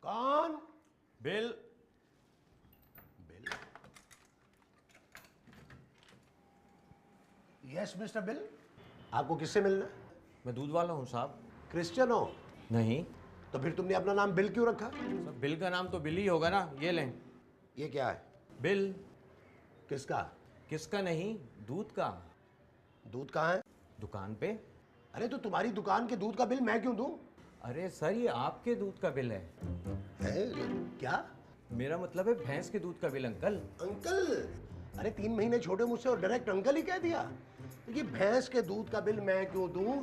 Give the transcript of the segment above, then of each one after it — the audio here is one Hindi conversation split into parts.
कौन? Bill. Bill? Yes mister bill, आपको किससे मिलना है? मैं दूध वाला हूँ साहब। क्रिश्चियन हो? नहीं तो फिर तुमने अपना नाम बिल क्यों रखा? सर, बिल का नाम तो बिल ही होगा ना। ये लें। ये क्या है? बिल। किसका? किसका नहीं, दूध का। दूध कहाँ है? दुकान पे। अरे तो तुम्हारी दुकान के दूध का बिल मैं क्यों दूं? अरे सर, ये आपके दूध का बिल है। क्या? मेरा मतलब है भैंस के दूध का बिल अंकल। अंकल? अरे 3 महीने छोटे मुझसे और डायरेक्ट अंकल ही कह दिया। ये भैंस के दूध का बिल मैं क्यों दूं?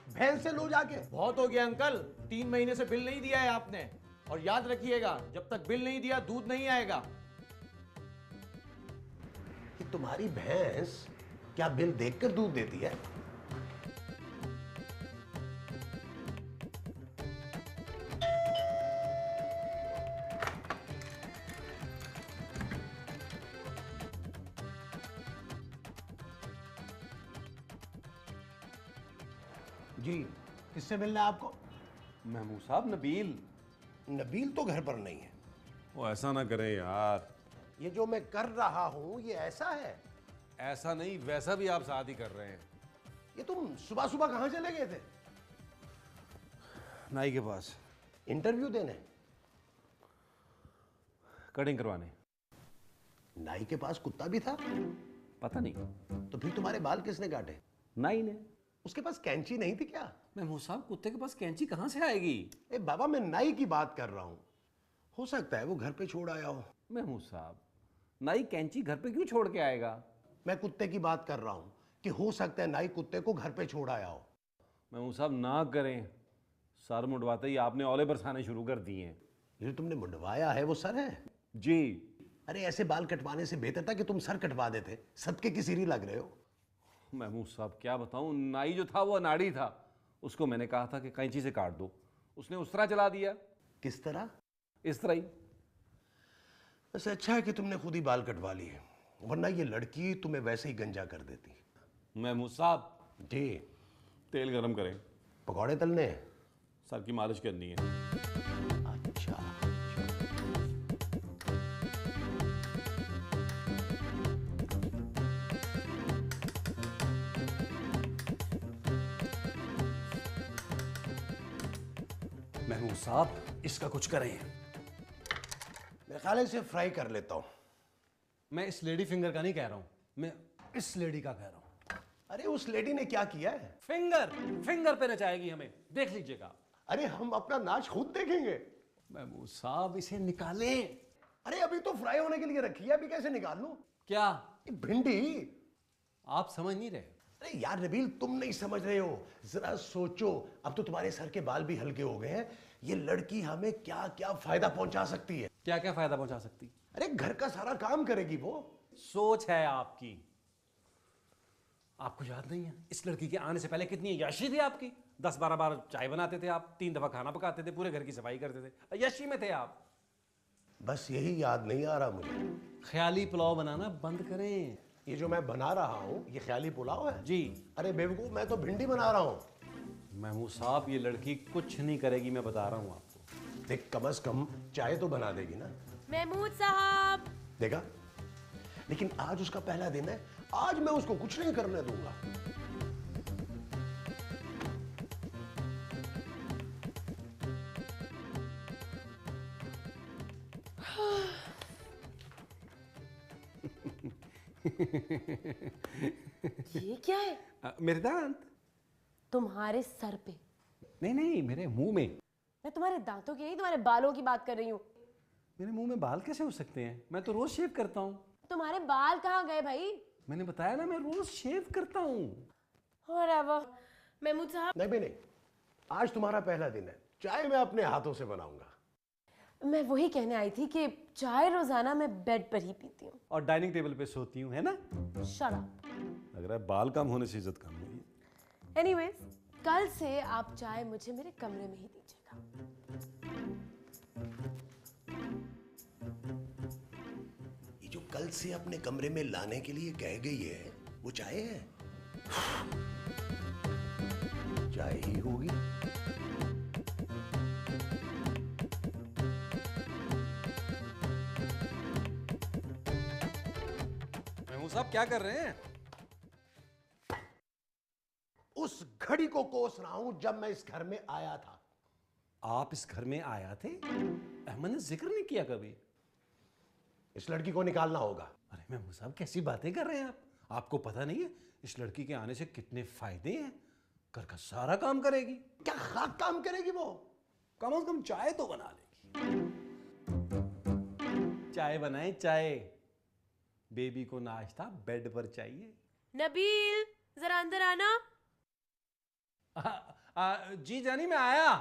भैंस से लो जाके। बहुत हो गया अंकल, 3 महीने से बिल नहीं दिया है आपने। और याद रखिएगा, जब तक बिल नहीं दिया दूध नहीं आएगा। कि तुम्हारी भैंस क्या बिल देखकर दूध देती है? जी, किससे मिलना है आपको? महमूद साहब, नबील। नबील तो घर पर नहीं है। वो ऐसा ना करें यार। ये जो मैं कर रहा हूं ये ऐसा है? ऐसा नहीं, वैसा भी आप साथ ही कर रहे हैं। ये तुम सुबह सुबह कहां चले गए थे? नाई के पास इंटरव्यू देने? कटिंग करवाने। नाई के पास कुत्ता भी था? पता नहीं। तो फिर तुम्हारे बाल किसने काटे? नाई ने। उसके पास कैंची नहीं थी क्या? महमूद साहब, कुत्ते के पास कैंची कहां से आएगी? ए बाबा, मैं नाई की बात कर रहा हूं। हो सकता है वो घर पे छोड़ आया हो। महमूद साहब, नाई कैंची घर पे क्यों छोड़ के आएगा? मैं कुत्ते की बात कर रहा हूं कि हो सकता है नाई कुत्ते को घर पे छोड़ आया हो। महमूद साहब ना करें। सर मुंडवाते ही आपने औले बरसाने शुरू कर दिए हैं। ये तुमने मुंडवाया है वो सर है? जी। अरे ऐसे बाल कटवाने से बेहतर था कि तुम सर कटवा देते। सदके की सीरी लग रहे हो। महमूद साहब क्या बताऊं, नाई जो था वो अनाड़ी था। उसको मैंने कहा था कि कैंची से काट दो, उसने उस तरह चला दिया। किस तरह? इस तरह ही। वैसे अच्छा है कि तुमने खुद ही बाल कटवा लिए, वरना ये लड़की तुम्हें वैसे ही गंजा कर देती। महमूद साहब जी। तेल गरम करें। पकौड़े तलने हैं? सर की मालिश करनी है। अच्छा। महमूद साहब, इसका कुछ करें। मेरे ख्याल है इसे फ्राई कर लेता हूं। मैं इस लेडी फिंगर का नहीं कह रहा हूं, मैं इस लेडी का कह रहा हूं। अरे उस लेडी ने क्या किया है? फिंगर फिंगर पे नचाएगी हमें, देख लीजिएगा। अरे हम अपना नाच खुद देखेंगे। महमूद साहब, इसे निकालें। अरे अभी तो फ्राई होने के लिए रखी है, अभी कैसे निकाल लूं? क्या ये भिंडी? आप समझ नहीं रहे? अरे यार नबील, तुम नहीं समझ रहे हो। जरा सोचो, अब तो तुम्हारे सर के बाल भी हल्के हो गए हैं। ये लड़की हमें क्या क्या फायदा पहुंचा सकती है। क्या क्या फायदा पहुंचा सकती? अरे घर का सारा काम करेगी वो। सोच है आपकी। आपको याद नहीं है इस लड़की के आने से पहले कितनी अय्याशी थी आपकी? 10-12 बार चाय बनाते थे आप, 3 दफा खाना पकाते थे, पूरे घर की सफाई करते थे, अय्याशी में थे आप। बस यही याद नहीं आ रहा मुझे। ख्याली पुलाव बनाना बंद करें। ये जो मैं बना रहा हूं ये ख्याली पुलाव है? जी। अरे बेवकूफ, मैं तो भिंडी बना रहा हूं। महमूद साहब, ये लड़की कुछ नहीं करेगी, मैं बता रहा हूं आपको। देख, कम से कम चाय तो बना देगी ना। महमूद साहब। देखा, लेकिन आज उसका पहला दिन है, आज मैं उसको कुछ नहीं करने दूंगा। ये क्या है? मेरे दांत। तुम्हारे सर पे? नहीं नहीं, मेरे मुंह में। मैं तुम्हारे दांतों की नहीं, तुम्हारे बालों की बात कर रही हूँ। मेरे मुंह में बाल कैसे हो सकते हैं? मैं तो रोज शेव करता हूँ। तुम्हारे बाल कहाँ गए भाई? मैंने बताया ना, मैं रोज शेव करता हूँ। महमूद साहब। नहीं, आज तुम्हारा पहला दिन है, चाय मैं अपने हाथों से बनाऊंगा। मैं वही कहने आई थी कि चाय रोजाना मैं बेड पर ही पीती हूँ। और डाइनिंग टेबल पे सोती हूँ, है ना? Shut up. लग रहा है बाल कम होने से इज्जत कम हुई। एनीवेज, कल से आप चाय मुझे मेरे कमरे में ही दीजिएगा। ये जो कल से अपने कमरे में लाने के लिए कह गई है, वो चाय है? चाय ही होगी। महमूद साहब क्या कर रहे हैं? उस घड़ी को कोस रहा हूं जब मैं इस घर में आया था। आप इस घर में आया थे? मैंने जिक्र नहीं किया कभी। इस लड़की को निकालना होगा। अरे महमूद साहब कैसी बातें कर रहे हैं आप? आपको पता नहीं है इस लड़की के आने से कितने फायदे हैं? घर का सारा काम करेगी। क्या खाक काम करेगी वो? कम से कम चाय तो बना लेगी। चाय बनाए चाय। बेबी को नाश्ता बेड पर चाहिए। नबील, जरा अंदर आना। जी जानी मैं आया।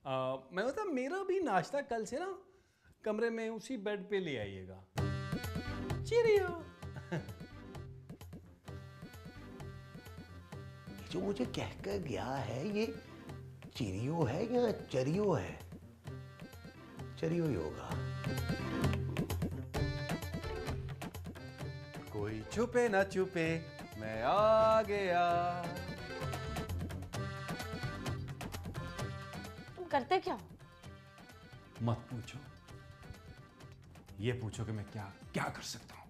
मैं बता मेरा भी नाश्ता कल से ना कमरे में उसी बेड पे ले आइएगा। चीरियो। ये जो मुझे कहकर गया है, ये चिरियो है या चरियो है? चरियो ही होगा। कोई छुपे ना छुपे मैं आ गया। तुम करते क्या हो? मत पूछो, ये पूछो कि मैं क्या क्या कर सकता हूं।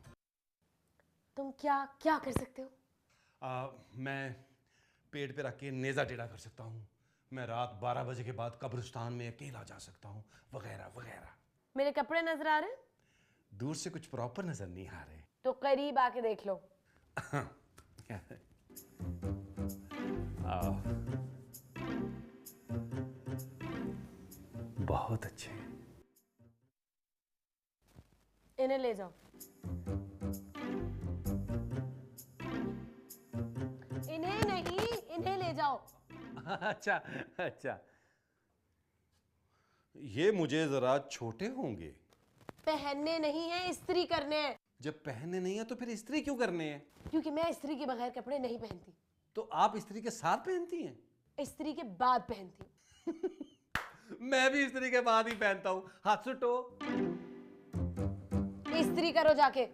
तुम क्या क्या कर सकते हो? मैं पेट पे रख के नेजा टेढ़ा कर सकता हूँ। मैं रात 12 बजे के बाद कब्रिस्तान में अकेला जा सकता हूँ, वगैरह वगैरह। मेरे कपड़े नजर आ रहे हैं? दूर से कुछ प्रॉपर नजर नहीं आ रहे। तो करीब आके देख लो। बहुत अच्छे। इन्हें ले जाओ। इन्हें नहीं, इन्हें ले जाओ। अच्छा अच्छा, ये मुझे जरा छोटे होंगे। पहनने नहीं है, इस्त्री करने हैं। जब पहनने नहीं है तो फिर इस्त्री क्यों करने हैं? क्योंकि मैं इस्त्री के बगैर कपड़े नहीं पहनती। तो आप इस्त्री के साथ पहनती हैं? इस्त्री के बाद पहनती हूँ। मैं भी इस्त्री के बाद ही पहनता हूँ। हाथ सुटो। इस्त्री करो जाके।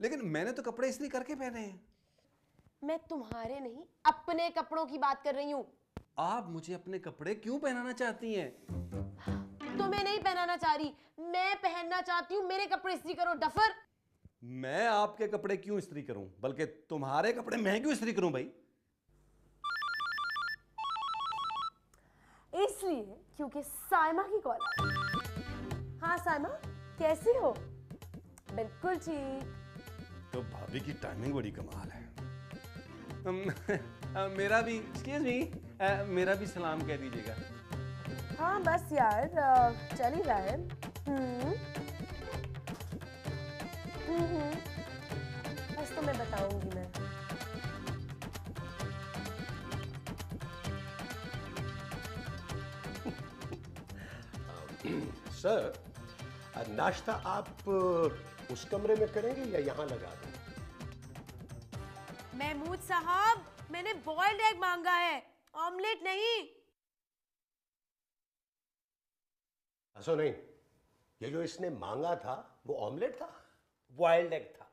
लेकिन मैंने तो कपड़े इस्त्री करके पहने हैं। मैं तुम्हारे नहीं, अपने कपड़ों की बात कर रही हूँ। आप मुझे अपने कपड़े क्यों पहनाना चाहती हैं? तुम्हें नहीं पहनाना चाह रही, मैं पहनना चाहती हूँ। मेरे कपड़े इस्त्री करो डफर। मैं आपके कपड़े क्यों इस्त्री करूं? बल्कि तुम्हारे कपड़े मैं क्यों इस्त्री करूं भाई? इसलिए क्योंकि साइमा की कॉल आ रही। हाँ साइमा, कैसी हो? बिल्कुल ठीक। तो भाभी की टाइमिंग बड़ी कमाल है। मेरा भी एक्सक्यूज मी, मेरा भी सलाम कह दीजिएगा। हाँ बस यार, चल ही रहा है। बस तुम्हें बताऊंगी मैं। सर, नाश्ता आप उस कमरे में करेंगे या यहां लगा दें? महमूद साहब, मैंने बॉइल्ड एग मांगा है, ऑमलेट नहीं। ऐसा नहीं, ये जो इसने मांगा था वो ऑमलेट था? बॉइल्ड एग था।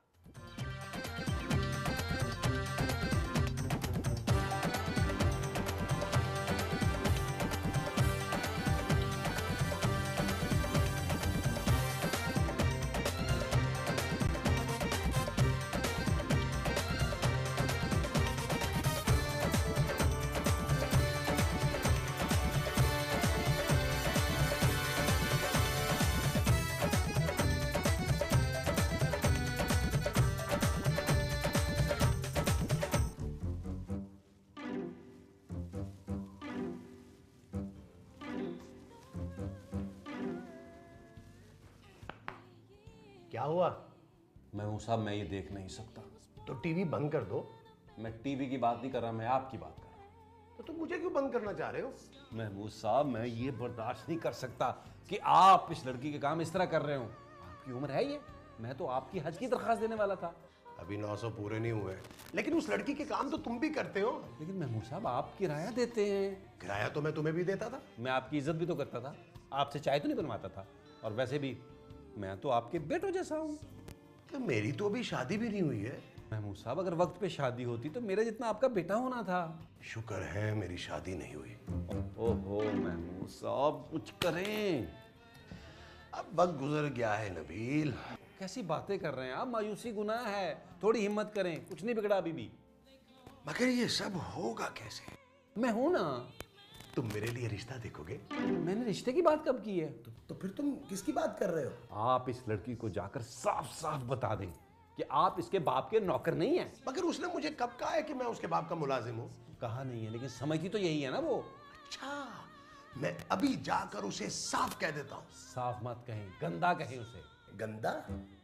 क्या हुआ? महमूद साहब मैं ये देख नहीं सकता। तो टीवी बंद कर दो। मैं टीवी की बात नहीं कर रहा, मैं आपकी बात कर रहा हूं। तो तुम मुझे क्यों बंद करना चाह रहे हो? महमूद साहब, मैं ये बर्दाश्त नहीं कर सकता कि आप इस लड़की के काम इस तरह कर रहे हो। आपकी उम्र है ये, मैं तो आपकी हज की दरख्वास्त देने वाला था। अभी 900 पूरे नहीं हुए, लेकिन उस लड़की के काम तो तुम भी करते हो। लेकिन महमूद साहब, आप किराया देते हैं। किराया तो मैं तुम्हें भी देता था। मैं आपकी इज्जत भी तो करता था, आपसे चाय तो नहीं बनवाता था। और वैसे भी मैं तो आपके बेटों जैसा हूँ। तो मेरी तो अभी शादी भी नहीं हुई है। महमूद साहब, अगर वक्त पे शादी होती तो मेरे जितना आपका बेटा होना था। शुक्र है मेरी शादी नहीं हुई। ओहो महमूद साहब, कुछ करें। अब वक्त गुजर गया है नबील। कैसी बातें कर रहे हैं आप? मायूसी गुनाह है, थोड़ी हिम्मत करें, कुछ नहीं बिगड़ा अभी भी। मगर ये सब होगा कैसे? मैं हूं ना। तुम मेरे लिए रिश्ता देखोगे? मैंने रिश्ते की बात कब की है? तो फिर तुम किसकी बात कर रहे हो? आप इस लड़की को जाकर साफ साफ बता दें कि आप इसके बाप के नौकर नहीं हैं। मगर उसने मुझे कब कहा है कि मैं उसके बाप का मुलाजिम हूँ? कहा नहीं है, लेकिन समझती तो यही है ना वो। अच्छा, मैं अभी जाकर उसे साफ कह देता हूँ। साफ मत कहें, गंदा कहें उसे। गंदा?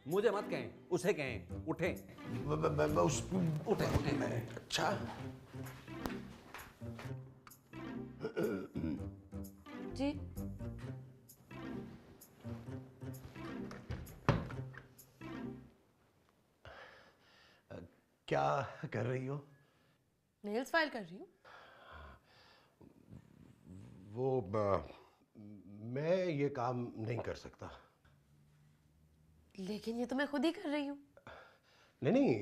मुझे मत कहें, उसे कहें। उठें। उठे उठे। अच्छा, जी क्या कर रही हो? नेल्स फाइल कर रही हूँ। मैं ये काम नहीं कर सकता। लेकिन ये तो मैं खुद ही कर रही हूँ। नहीं,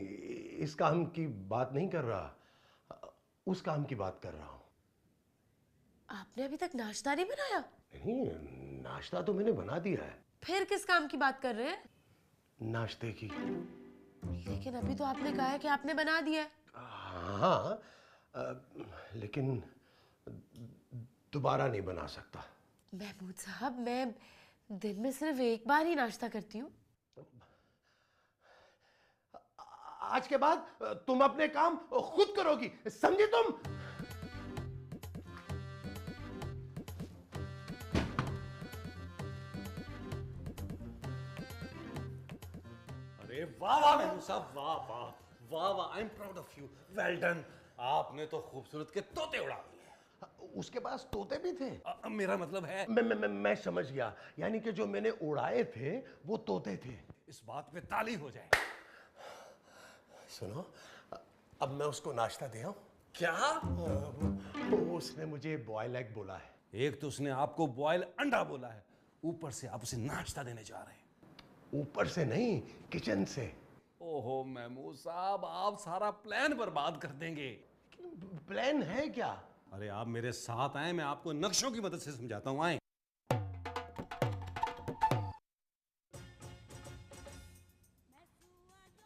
इस काम की बात नहीं कर रहा, उस काम की बात कर रहा हूँ। आपने अभी तक नाश्ता नहीं बनाया? नहीं, नाश्ता तो मैंने बना दिया है। फिर किस काम की बात कर रहे हैं? नाश्ते की। लेकिन अभी तो आपने कहा है कि आपने बना दिया है। हाँ, लेकिन दोबारा नहीं बना सकता। महमूद साहब, मैं दिन में सिर्फ एक बार ही नाश्ता करती हूँ। आज के बाद तुम अपने काम खुद करोगी, समझी तुम? अरे वाह वाह महमूद साहब, वाह वाह वाह वाह, I am proud of you, well done. आपने तो खूबसूरत के तोते उड़ा दिए। उसके पास तोते भी थे। मेरा मतलब है, मैं समझ गया, यानी कि जो मैंने उड़ाए थे वो तोते थे। इस बात पे ताली हो जाए। सुनो, अब मैं उसको नाश्ता दे आऊं? क्या? उसने मुझे बॉयल एग बोला है। एक तो उसने आपको बॉयल अंडा बोला है, ऊपर से आप उसे नाश्ता देने जा रहे हैं। ऊपर से नहीं, किचन से। ओहो महमूद साहब, आप सारा प्लान बर्बाद कर देंगे। प्लान है क्या? अरे आप मेरे साथ आए, मैं आपको नक्शों की मदद से समझाता हूं, आए।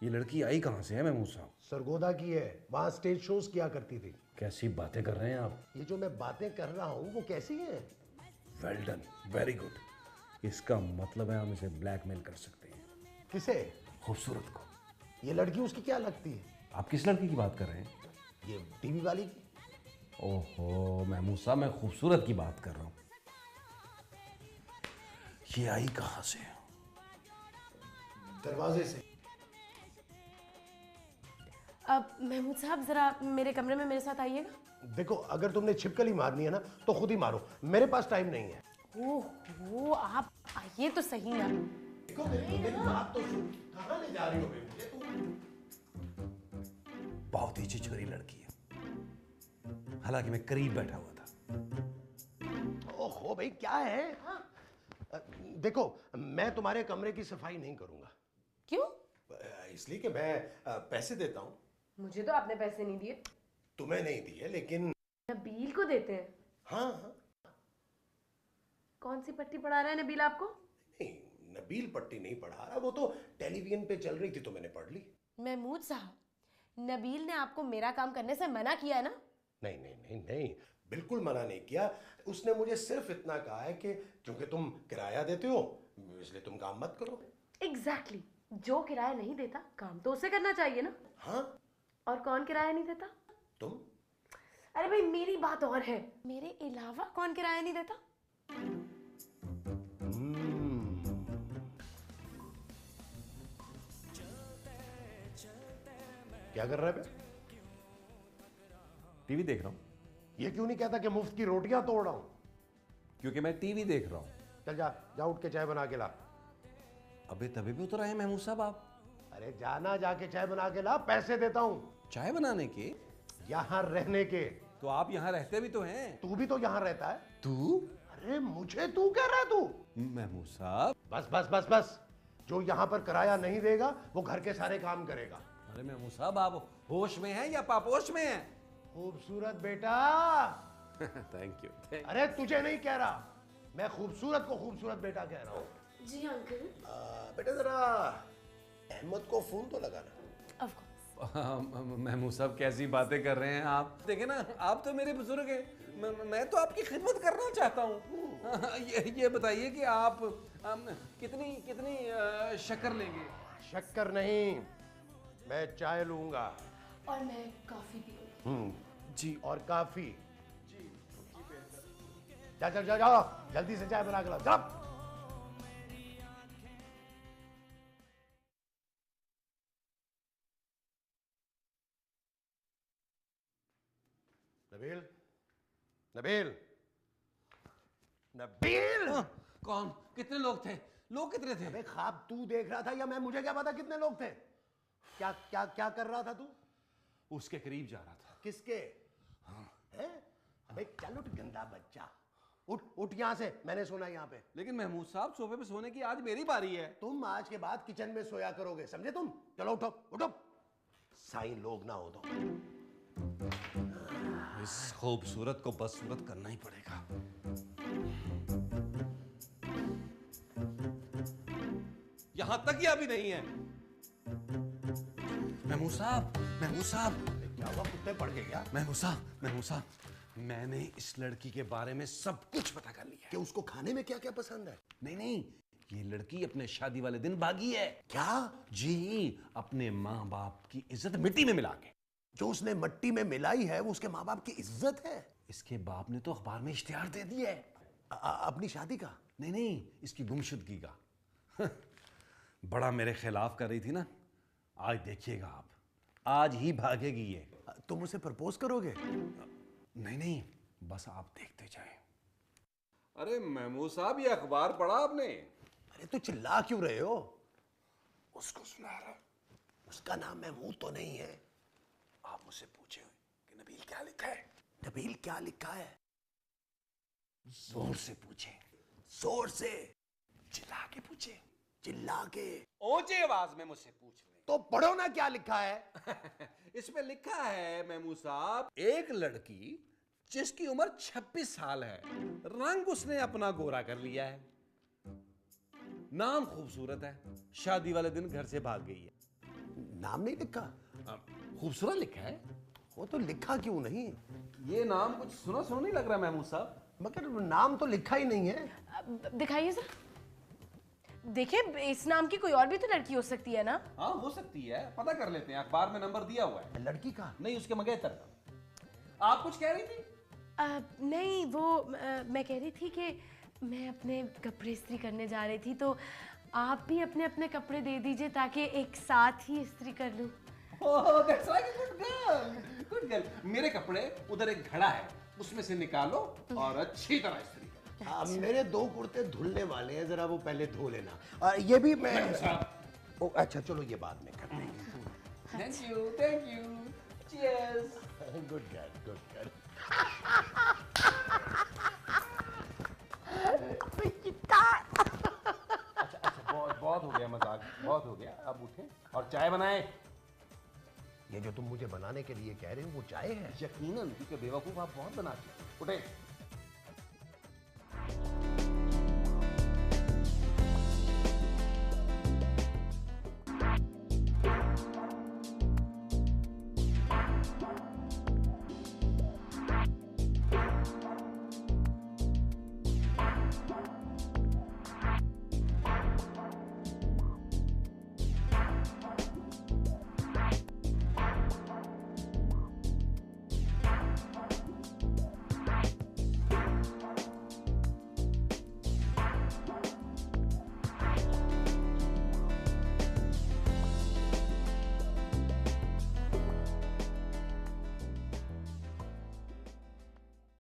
ये लड़की आई कहां से है महमूद साहब? सरगोदा की है, वहां स्टेज शोज किया करती थी। कैसी बातें कर रहे हैं आप? ये जो मैं बातें कर रहा हूँ वो कैसी है? Well done, very good. इसका मतलब है हम इसे ब्लैकमेल कर सकते हैं। किसे? खूबसूरत को। ये लड़की उसकी क्या लगती है? आप किस लड़की की बात कर रहे हैं? ये टीवी वाली की। ओहो महमूद साहब, मैं खूबसूरत की बात कर रहा हूं। ये आई कहां से? दरवाजे से। अब महमूद साहब, जरा मेरे कमरे में मेरे साथ आइएगा। देखो, अगर तुमने छिपकली मारनी है ना तो खुद ही मारो, मेरे पास टाइम नहीं है। ओहो, आप आइए तो सही ना। देखो, मेरी बात तो सुन। कहां ले जा रही हो मुझे तुम? बहुत ही चिचकरी लड़की है, हालांकि मैं करीब बैठा हुआ था। ओहो भाई, क्या है? हाँ? देखो, मैं तुम्हारे कमरे की सफाई नहीं करूंगा। क्यों? इसलिए कि मैं पैसे देता हूं। मुझे तो आपने पैसे नहीं दिए। तुम्हें नहीं दिए, लेकिन नबील को देते हैं। हाँ हाँ। कौन सी पट्टी पढ़ा रहा है नबील आपको? नहीं, नबील पट्टी नहीं पढ़ा रहा, वो तो टेलीविजन पे चल रही थी तो मैंने पढ़ ली। महमूद साहब, नबील ने आपको मेरा काम करने से मना किया है ना? नहीं नहीं नहीं नहीं, बिल्कुल मना नहीं किया। उसने मुझे सिर्फ इतना कहा है कि क्योंकि तुम किराया देते हो इसलिए तुम काम मत करो। एग्जैक्टली, जो किराया नहीं देता काम तो उसे करना चाहिए ना। हाँ, और कौन किराया नहीं देता? तुम। अरे भाई, मेरी बात और है, मेरे अलावा कौन किराया नहीं देता? क्या कर रहा है बे? टीवी देख रहा हूं। ये क्यों नहीं कहता कि मुफ्त की रोटियां तोड़ रहा हूं? क्योंकि मैं टीवी देख रहा हूँ। चल जा जा, उठ के चाय बना के ला। अबे तभी भी उतर आए महमूद साहब आप। अरे जाना, जाके चाय बना के ला, पैसे देता हूं। चाय बनाने के? यहां रहने के। तो आप यहाँ रहते भी तो हैं। तू भी तो यहां रहता है। तू? अरे मुझे तू कह रहा है तू? महमूद साहब। बस बस बस बस, जो यहां पर किराया नहीं देगा वो घर के सारे काम करेगा। अरे महमूद साहब, आप होश में हैं या पापोश में हैं? खूबसूरत बेटा। Thank you. अरे तुझे नहीं कह रहा, मैं खूबसूरत को खूबसूरत बेटा कह रहा हूँ। जी अंकल। बेटा जरा अहमद को फोन तो लगाना। Of course. महमूद साहब कैसी बातें कर रहे हैं आप? देखे ना, आप तो मेरे बुजुर्ग हैं, मैं तो आपकी खिदमत करना चाहता हूँ। ये बताइए कि आप कितनी कितनी शक्कर लेंगे? शक्कर नहीं, मैं चाय लूंगा। और मैं कॉफी पीऊंगी। जी। और काफी। जा जा जा जाओ, जल्दी से चाय बना के लाओ, जा। नबील, नबील, नबील। कौन? कितने लोग थे? लोग कितने थे? अबे ख्वाब तू देख रहा था या मैं? मुझे क्या पता कितने लोग थे? क्या क्या क्या कर रहा था तू? उसके करीब जा रहा था। किसके? हैं? अबे चल उठ गंदा बच्चा, उठ उठ यहां से, मैंने सोना यहाँ पे। लेकिन महमूद साहब, सोफे पे सोने की आज मेरी बारी है। तुम आज के बाद किचन में सोया करोगे, समझे तुम? चलो उठो उठो, साईं लोग ना हो तो। इस खूबसूरत को बदसूरत करना ही पड़ेगा। यहां तक या भी नहीं है। महमूद साहब, महमूद साहब। क्या हुआ, कुत्ते पड़ गए क्या? महमूद साहब, महमूद साहब, मैंने इस लड़की के बारे में सब कुछ पता कर लिया है। कि उसको खाने में क्या क्या पसंद है? नहीं नहीं, ये लड़की अपने शादी वाले दिन भागी है। क्या? जी, अपने माँ बाप की इज्जत मिट्टी में मिला के। जो उसने मिट्टी में मिलाई है वो उसके माँ बाप की इज्जत है। इसके बाप ने तो अखबार में इश्तिहार दे दिया है। अपनी शादी का? नहीं नहीं, इसकी गुमशुदगी का। बड़ा मेरे खिलाफ कर रही थी ना, आज देखिएगा आप, आज ही भागेगी ये। तुम उसे प्रपोज करोगे? नहीं नहीं, बस आप देखते जाएं। अरे महमूद साहब, ये अखबार पढ़ा आपने? अरे तो चिल्ला क्यों रहे हो? उसको सुना रहा। उसका नाम महमूद तो नहीं है। आप मुझसे पूछे कि नबील क्या लिखा है? नबील क्या लिखा है? जोर से पूछे। जोर से? चिल्ला के पूछे। चिल्ला के? ऊंची आवाज में मुझसे पूछ ले। तो पढ़ो ना क्या लिखा है। इस पे लिखा है महमूद साहब, एक लड़की जिसकी उम्र 26 साल है, रंग उसने अपना गोरा कर लिया है, नाम खूबसूरत है, शादी वाले दिन घर से भाग गई है। नाम नहीं लिखा? खूबसूरत लिखा है। वो तो लिखा क्यों नहीं? ये नाम कुछ सुना सुना नहीं लग रहा महमूद साहब? मगर नाम तो लिखा ही नहीं है। दिखाइए सर। देखिए, इस नाम की कोई और भी तो लड़की हो सकती है ना? हाँ, हो सकती है, पता कर लेते हैं, अखबार में नंबर दिया हुआ है। लड़की का? नहीं, उसके मंगेतर का। आप कुछ कह रही थी? नहीं, वो मैं कह रही थी कि मैं अपने कपड़े इस्त्री करने जा रही थी, तो आप भी अपने अपने कपड़े दे दीजिए ताकि एक साथ ही इस्त्री कर लूं। Oh, that's like a good girl, good girl. मेरे कपड़े उधर एक घड़ा है, उसमें से निकालो और अच्छी तरह इस्त्री करो। मेरे 2 कुर्ते धुलने वाले हैं, जरा वो पहले धो लेना। ये भी मैं। ओ अच्छा, चलो ये बाद में कर लेंगे। Thank you, thank you. Cheers. Good girl, good girl. अच्छा, बहुत हो गया मजाक, बहुत हो गया। अब उठे और चाय बनाएं। ये जो तुम मुझे बनाने के लिए कह रहे हो वो चाय है? यकीनन, क्योंकि बेवकूफ आप बहुत बनाते हैं। उठे।